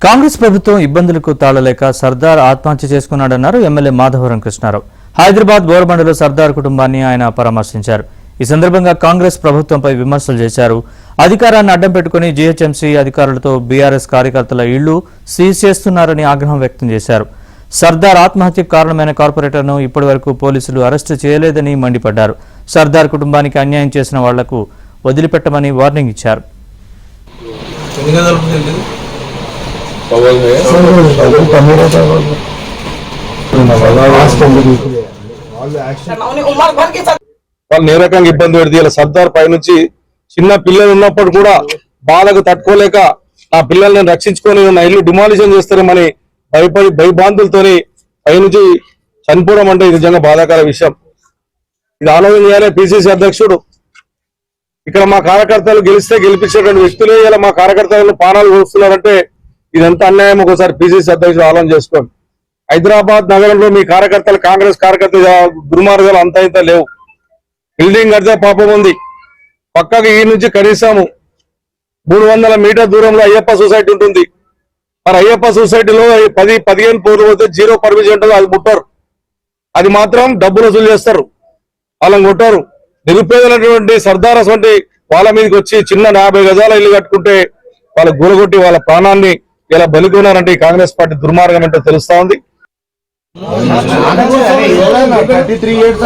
కాంగ్రెస్ ప్రభుత్వం ఇబ్బందులకు తాళలేక సర్దార్ ఆత్మహత్య చేసుకున్నాడన్నారు ఎమ్మెల్యే మాధవరం కృష్ణారావు. హైదరాబాద్ బోరబండలో సర్దార్ కుటుంబాన్ని ఆయన పరామర్శించారు. ఈ సందర్భంగా కాంగ్రెస్ ప్రభుత్వంపై విమర్శలు చేశారు. అధికారాన్ని అడ్డం పెట్టుకుని జీహెచ్ఎంసీ అధికారులతో బీఆర్ఎస్ కార్యకర్తల ఇళ్లు సీజ్ చేస్తున్నారని ఆగ్రహం వ్యక్తం చేశారు. సర్దార్ ఆత్మహత్యకు కారణమైన కార్పొరేటర్ను ఇప్పటివరకు పోలీసులు అరెస్టు చేయలేదని మండిపడ్డారు. సర్దార్ కుటుంబానికి అన్యాయం చేసిన వాళ్లకు వదిలిపెట్టమని వార్నింగ్ ఇచ్చారు. వాళ్ళు ఏ రకంగా ఇబ్బంది పెడితే సర్దార్ పై నుంచి చిన్న పిల్లలు ఉన్నప్పుడు కూడా బాధకు తట్టుకోలేక నా పిల్లల్ని రక్షించుకొని నా ఇల్లు డిమాలిషన్ చేస్తారేమని భయపడి భయభాంతులతోని పైనుంచి చనిపోవడం అంటే ఇది నిజంగా బాధాకర విషయం. ఇది ఆలోచన చేయాలి పిసిసి అధ్యక్షుడు. ఇక్కడ మా కార్యకర్తలు గెలిస్తే గెలిపించేటువంటి వ్యక్తులే ఇలా మా కార్యకర్తలను పానాలు కోస్తున్నారంటే ఇదంతా అన్యాయం. ఒకసారి పిసిసి అధ్యక్షుడు ఆలోచన చేసుకోండి. హైదరాబాద్ నగరంలో మీ కార్యకర్తలు కాంగ్రెస్ కార్యకర్తలు దుర్మార్గాలు అంతా ఇంత లేవు. బిల్డింగ్ కడితే పాపం ఉంది. పక్కకి ఈ నుంచి కనీసం 300 మీటర్ దూరంలో అయ్యప్ప సొసైటీ ఉంటుంది. మరి అయ్యప్ప సొసైటీలో 10-15 ఫ్లోర్లు పోతే 0 పర్మిషన్ ఉంటుంది. అది ముట్టారు. అది మాత్రం డబ్బులు వసూలు చేస్తారు. వాళ్ళని కొట్టారు. నిరుపేదలైనటువంటి సర్దార్ వంటి వాళ్ళ మీదకి వచ్చి చిన్న 50 గజాల ఇల్లు కట్టుకుంటే వాళ్ళ గూలగొట్టి వాళ్ళ ప్రాణాన్ని ఇలా బలికొన్నారంటే ఈ కాంగ్రెస్ పార్టీ దుర్మార్గం ఏంటో తెలుస్తా ఉంది. 33 years